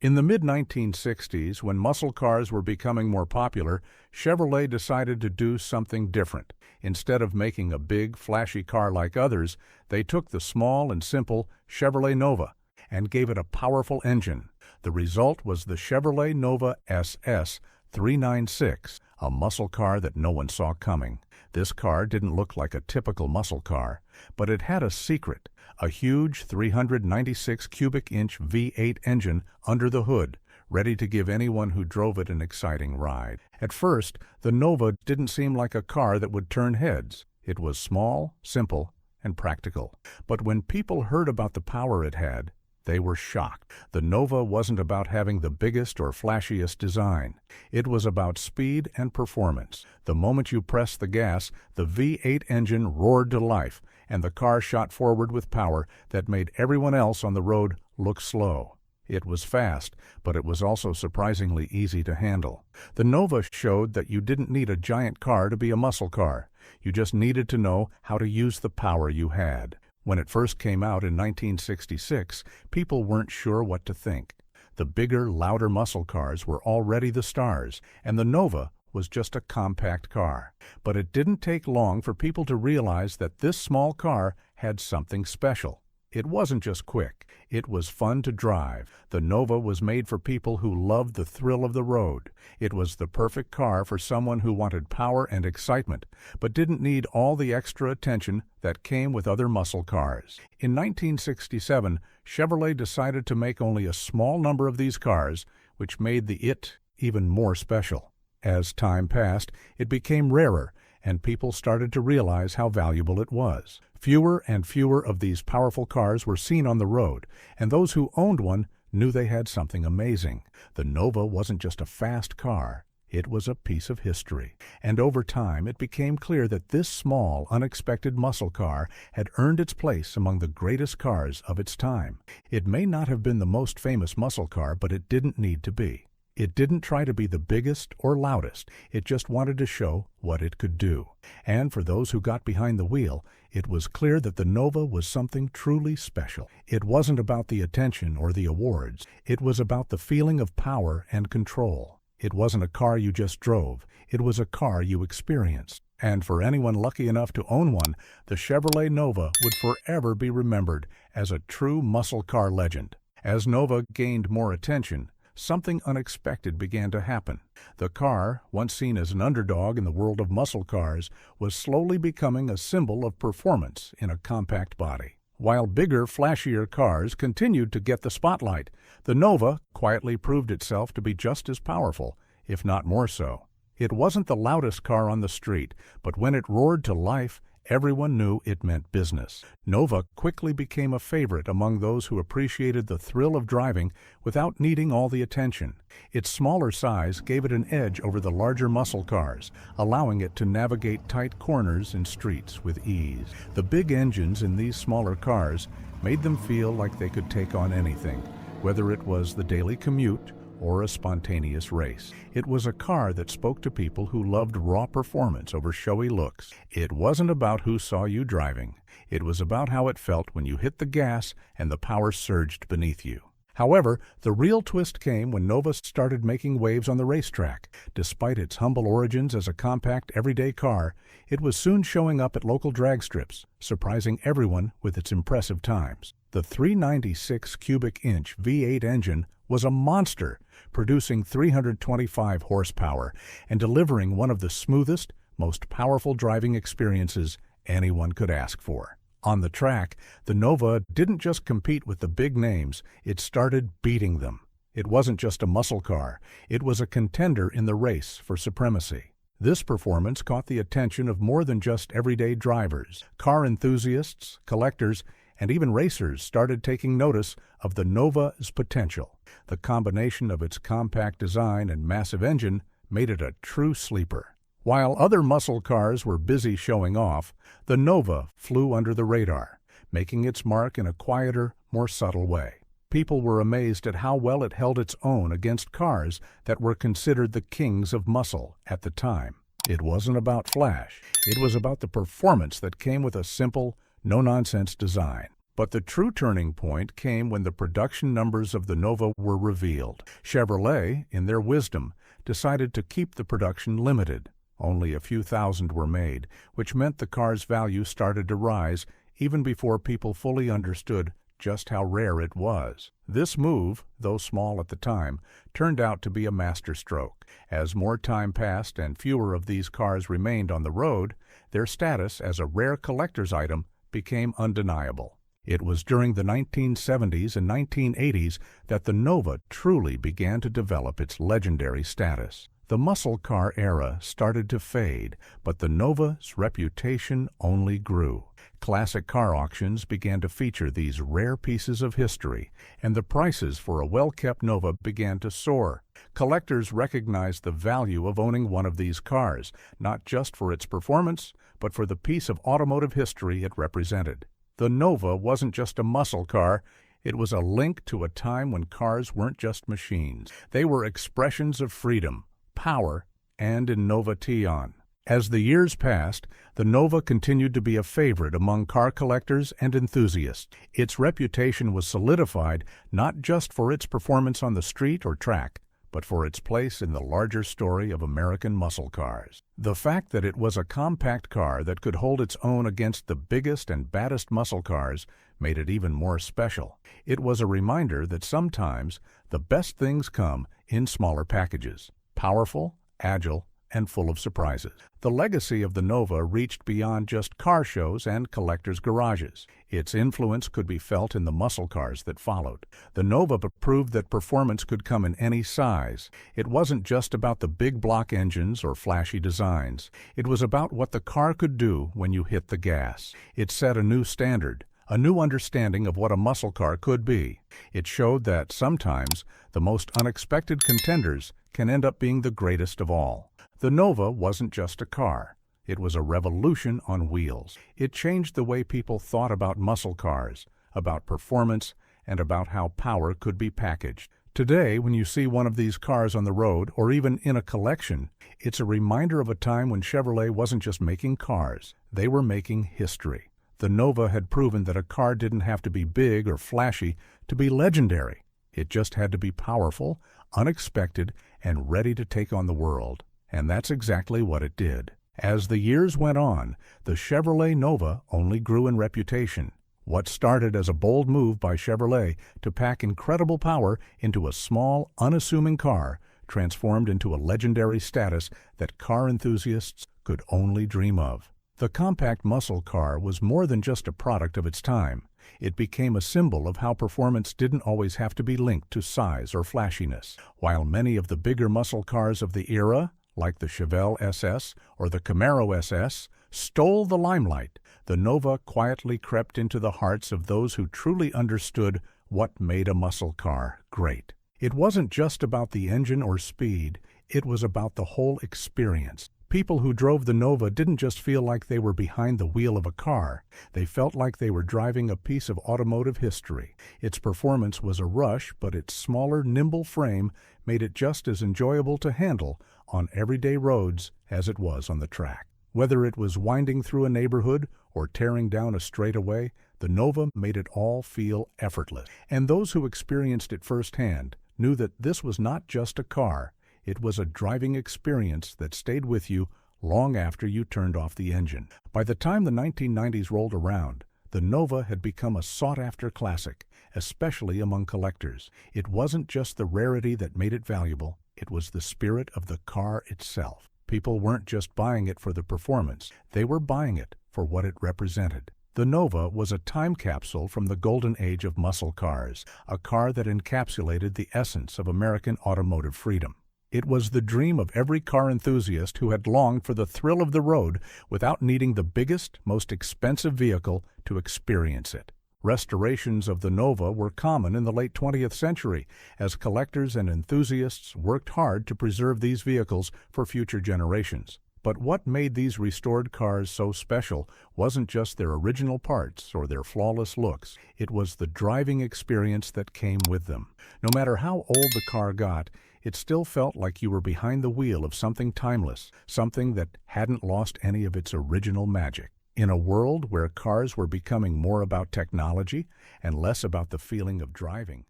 In the mid-1960s, when muscle cars were becoming more popular, Chevrolet decided to do something different. Instead of making a big, flashy car like others, they took the small and simple Chevrolet Nova and gave it a powerful engine. The result was the Chevrolet Nova SS 396, a muscle car that no one saw coming. This car didn't look like a typical muscle car, but it had a secret, a huge 396 cubic inch V8 engine under the hood, ready to give anyone who drove it an exciting ride. At first, the Nova didn't seem like a car that would turn heads. It was small, simple, and practical. But when people heard about the power it had, they were shocked. The Nova wasn't about having the biggest or flashiest design. It was about speed and performance. The moment you pressed the gas, the V8 engine roared to life, and the car shot forward with power that made everyone else on the road look slow. It was fast, but it was also surprisingly easy to handle. The Nova showed that you didn't need a giant car to be a muscle car. You just needed to know how to use the power you had. When it first came out in 1966, people weren't sure what to think. The bigger, louder muscle cars were already the stars, and the Nova was just a compact car. But it didn't take long for people to realize that this small car had something special. It wasn't just quick. It was fun to drive. The Nova was made for people who loved the thrill of the road. It was the perfect car for someone who wanted power and excitement, but didn't need all the extra attention that came with other muscle cars. In 1967, Chevrolet decided to make only a small number of these cars, which made the It even more special. As time passed, it became rarer, and people started to realize how valuable it was. Fewer and fewer of these powerful cars were seen on the road, and those who owned one knew they had something amazing. The Nova wasn't just a fast car, it was a piece of history. And over time, it became clear that this small, unexpected muscle car had earned its place among the greatest cars of its time. It may not have been the most famous muscle car, but it didn't need to be. It didn't try to be the biggest or loudest, it just wanted to show what it could do. And for those who got behind the wheel, it was clear that the Nova was something truly special. It wasn't about the attention or the awards, it was about the feeling of power and control. It wasn't a car you just drove, it was a car you experienced. And for anyone lucky enough to own one, the Chevrolet Nova would forever be remembered as a true muscle car legend. As Nova gained more attention, something unexpected began to happen. The car, once seen as an underdog in the world of muscle cars, was slowly becoming a symbol of performance in a compact body. While bigger, flashier cars continued to get the spotlight, the Nova quietly proved itself to be just as powerful, if not more so. It wasn't the loudest car on the street, but when it roared to life, everyone knew it meant business. Nova quickly became a favorite among those who appreciated the thrill of driving without needing all the attention. Its smaller size gave it an edge over the larger muscle cars, allowing it to navigate tight corners and streets with ease. The big engines in these smaller cars made them feel like they could take on anything, whether it was the daily commute or a spontaneous race. It was a car that spoke to people who loved raw performance over showy looks. It wasn't about who saw you driving. It was about how it felt when you hit the gas and the power surged beneath you. However, the real twist came when Nova started making waves on the racetrack. Despite its humble origins as a compact, everyday car, it was soon showing up at local drag strips, surprising everyone with its impressive times. The 396 cubic inch V8 engine was a monster, producing 325 horsepower and delivering one of the smoothest, most powerful driving experiences anyone could ask for. On the track, the Nova didn't just compete with the big names, it started beating them. It wasn't just a muscle car, it was a contender in the race for supremacy. This performance caught the attention of more than just everyday drivers. Car enthusiasts, collectors, and even racers started taking notice of the Nova's potential. The combination of its compact design and massive engine made it a true sleeper. While other muscle cars were busy showing off, the Nova flew under the radar, making its mark in a quieter, more subtle way. People were amazed at how well it held its own against cars that were considered the kings of muscle at the time. It wasn't about flash, it was about the performance that came with a simple, no-nonsense design. But the true turning point came when the production numbers of the Nova were revealed. Chevrolet, in their wisdom, decided to keep the production limited. Only a few thousand were made, which meant the car's value started to rise even before people fully understood just how rare it was. This move, though small at the time, turned out to be a masterstroke. As more time passed and fewer of these cars remained on the road, their status as a rare collector's item became undeniable. It was during the 1970s and 1980s that the Nova truly began to develop its legendary status. The muscle car era started to fade, but the Nova's reputation only grew. Classic car auctions began to feature these rare pieces of history, and the prices for a well-kept Nova began to soar. Collectors recognized the value of owning one of these cars, not just for its performance, but for the piece of automotive history it represented. The Nova wasn't just a muscle car, it was a link to a time when cars weren't just machines. They were expressions of freedom, power, and innovation. As the years passed, the Nova continued to be a favorite among car collectors and enthusiasts. Its reputation was solidified not just for its performance on the street or track, but for its place in the larger story of American muscle cars. The fact that it was a compact car that could hold its own against the biggest and baddest muscle cars made it even more special. It was a reminder that sometimes the best things come in smaller packages, powerful, agile, and full of surprises. The legacy of the Nova reached beyond just car shows and collectors' garages. Its influence could be felt in the muscle cars that followed. The Nova proved that performance could come in any size. It wasn't just about the big block engines or flashy designs. It was about what the car could do when you hit the gas. It set a new standard, a new understanding of what a muscle car could be. It showed that sometimes the most unexpected contenders can end up being the greatest of all. The Nova wasn't just a car. It was a revolution on wheels. It changed the way people thought about muscle cars, about performance, and about how power could be packaged. Today, when you see one of these cars on the road or even in a collection, it's a reminder of a time when Chevrolet wasn't just making cars. They were making history. The Nova had proven that a car didn't have to be big or flashy to be legendary. It just had to be powerful, unexpected, and ready to take on the world. And that's exactly what it did. As the years went on, the Chevrolet Nova only grew in reputation. What started as a bold move by Chevrolet to pack incredible power into a small, unassuming car transformed into a legendary status that car enthusiasts could only dream of. The compact muscle car was more than just a product of its time. It became a symbol of how performance didn't always have to be linked to size or flashiness. While many of the bigger muscle cars of the era, like the Chevelle SS or the Camaro SS, stole the limelight, the Nova quietly crept into the hearts of those who truly understood what made a muscle car great. It wasn't just about the engine or speed, it was about the whole experience. People who drove the Nova didn't just feel like they were behind the wheel of a car, they felt like they were driving a piece of automotive history. Its performance was a rush, but its smaller, nimble frame made it just as enjoyable to handle on everyday roads as it was on the track. Whether it was winding through a neighborhood or tearing down a straightaway, the Nova made it all feel effortless. And those who experienced it firsthand knew that this was not just a car, it was a driving experience that stayed with you long after you turned off the engine. By the time the 1990s rolled around, the Nova had become a sought-after classic, especially among collectors. It wasn't just the rarity that made it valuable, it was the spirit of the car itself. People weren't just buying it for the performance, they were buying it for what it represented. The Nova was a time capsule from the golden age of muscle cars, a car that encapsulated the essence of American automotive freedom. It was the dream of every car enthusiast who had longed for the thrill of the road without needing the biggest, most expensive vehicle to experience it. Restorations of the Nova were common in the late 20th century, as collectors and enthusiasts worked hard to preserve these vehicles for future generations. But what made these restored cars so special wasn't just their original parts or their flawless looks, it was the driving experience that came with them. No matter how old the car got, it still felt like you were behind the wheel of something timeless, something that hadn't lost any of its original magic. In a world where cars were becoming more about technology and less about the feeling of driving,